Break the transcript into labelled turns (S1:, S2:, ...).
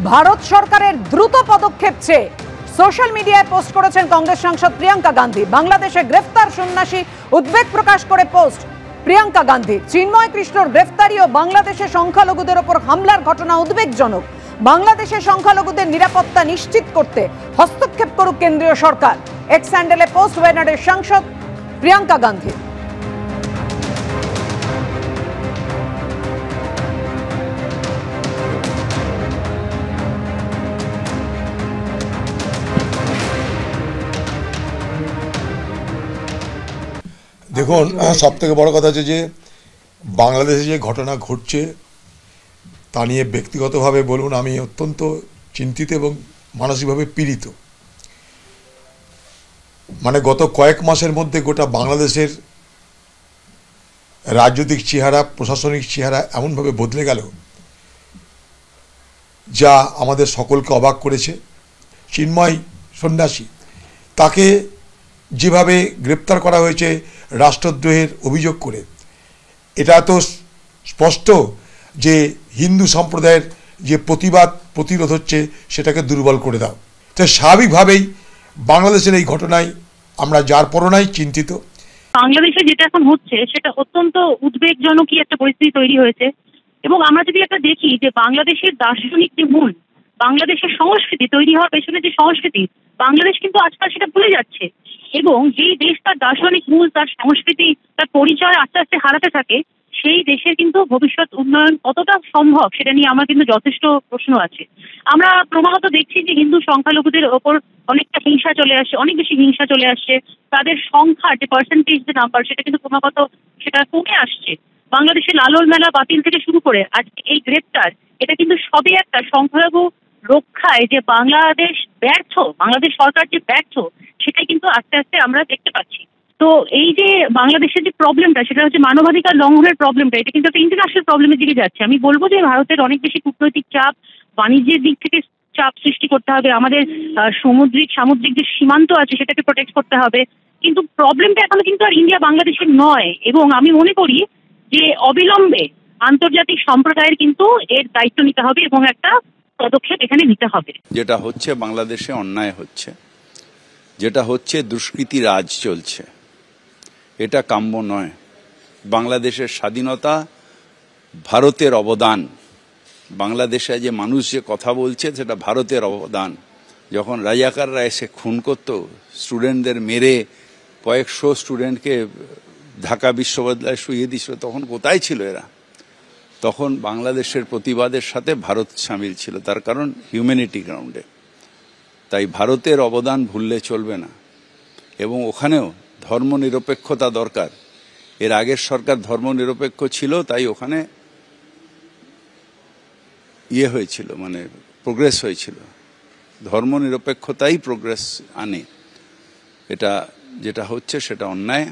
S1: ভারত সরকারের দ্রুত পদক্ষেপ চেয়ে সোশ্যাল মিডিয়ায় পোস্ট করেছেন কংগ্রেস সাংসদ প্রিয়াঙ্কা গান্ধী। বাংলাদেশে গ্রেফতার সন্ন্যাসী উদ্বেগ প্রকাশ করে পোস্ট প্রিয়াঙ্কা গান্ধী। চিন্ময় কৃষ্ণর গ্রেফতারি ও বাংলাদেশে সংখ্যালঘুদের ওপর হামলার ঘটনা উদ্বেগজনক। বাংলাদেশে সংখ্যালঘুদের নিরাপত্তা নিশ্চিত করতে হস্তক্ষেপ করুক কেন্দ্রীয় সরকার। এক্স হ্যান্ডেলে পোস্ট ওয়েনারের সাংসদ প্রিয়াঙ্কা গান্ধী।
S2: দেখুন, সব থেকে বড় কথা হচ্ছে যে বাংলাদেশে যে ঘটনা ঘটছে তা নিয়ে ব্যক্তিগতভাবে বলুন আমি অত্যন্ত চিন্তিত এবং মানসিকভাবে পীড়িত। মানে গত কয়েক মাসের মধ্যে গোটা বাংলাদেশের রাজনৈতিক চেহারা, প্রশাসনিক চেহারা এমনভাবে বদলে গেল যা আমাদের সকলকে অবাক করেছে। চিন্ময় সন্ন্যাসী, তাকে যেভাবে গ্রেপ্তার করা হয়েছে রাষ্ট্রদ্রোহের অভিযোগ করে, এটা তো স্পষ্ট যে হিন্দু সম্প্রদায়ের যে প্রতিরোধ হচ্ছে সেটাকে দুর্বল করে দাও। তাই স্বাভাবিকভাবেই বাংলাদেশের এই ঘটনায় আমরা যার পরনাই চিন্তিত।
S3: বাংলাদেশে যেটা এখন হচ্ছে সেটা অত্যন্ত উদ্বেগজনকই একটা পরিস্থিতি তৈরি হয়েছে। এবং আমরা যদি একটা দেখি যে বাংলাদেশের দার্শনিক যে মূল, বাংলাদেশের সংস্কৃতি তৈরি হওয়ার পেছনে যে সংস্কৃতি, বাংলাদেশ কিন্তু আজকাল সেটা ভুলে যাচ্ছে। এবং যেই দেশ তার দার্শনিক মূল, তার সংস্কৃতি, তার পরিচয় আস্তে আস্তে হারাতে থাকে, সেই দেশের কিন্তু ভবিষ্যৎ উন্নয়ন কতটা সম্ভব সেটা নিয়ে আমার কিন্তু যথেষ্ট প্রশ্ন আছে। আমরা ক্রমাগত দেখছি যে হিন্দু সংখ্যালঘুদের ওপর অনেকটা হিংসা চলে আসছে, অনেক বেশি হিংসা চলে আসছে। তাদের সংখ্যা যে পার্সেন্টেজ যে নাম্বার, সেটা কিন্তু ক্রমাগত সেটা কমে আসছে। বাংলাদেশে লালন মেলা বাতিল থেকে শুরু করে আজকে এই গ্রেপ্তার, এটা কিন্তু সবই একটা সংখ্যালঘু রক্ষায় যে বাংলাদেশ ব্যর্থ, বাংলাদেশ সরকার যে ব্যর্থ, সেটাই কিন্তু আস্তে আস্তে আমরা দেখতে পাচ্ছি। তো এই যে বাংলাদেশের যে প্রবলেমটা, সেটা হচ্ছে মানবাধিকার লঙ্ঘনের প্রবলেমটা, এটা কিন্তু একটা ইন্টারন্যাশনাল প্রবলেমের দিকে যাচ্ছে। আমি বলবো যে ভারতের অনেক বেশি কূটনৈতিক চাপ, বাণিজ্যের দিক থেকে চাপ সৃষ্টি করতে হবে, আমাদের সামুদ্রিক যে সীমান্ত আছে সেটাকে প্রোটেক্ট করতে হবে। কিন্তু প্রবলেমটা এখনো কিন্তু আর ইন্ডিয়া বাংলাদেশের নয়। এবং আমি মনে করি যে অবিলম্বে আন্তর্জাতিক সম্প্রদায়ের কিন্তু এর দায়িত্ব নিতে হবে এবং একটা পদক্ষেপ এখানে নিতে হবে।
S4: যেটা হচ্ছে বাংলাদেশে অন্যায় হচ্ছে, যেটা হচ্ছে দুষ্কৃতি রাজ চলছে, এটা কাম্য নয়। বাংলাদেশের স্বাধীনতা ভারতের অবদান, বাংলাদেশে যে মানুষ যে কথা বলছে সেটা ভারতের অবদান। যখন রাজাকাররা এসে খুন করত, স্টুডেন্টদের মেরে কয়েকশো স্টুডেন্টকে ঢাকা বিশ্ববিদ্যালয়ে শুইয়ে দিছিল, তখন কোথায় ছিল এরা? তখন বাংলাদেশের প্রতিবাদের সাথে ভারত সামিল ছিল, তার কারণ হিউম্যানিটি গ্রাউন্ডে। তাই ভারতের অবদান ভুললে চলবে না। এবং ওখানেও ধর্মনিরপেক্ষতা দরকার। এর আগের সরকার ধর্মনিরপেক্ষ ছিল, তাই ওখানে হয়েছিল, মানে প্রোগ্রেস হয়েছিল। ধর্মনিরপেক্ষতাই প্রোগ্রেস আনে। এটা যেটা হচ্ছে সেটা অন্যায়।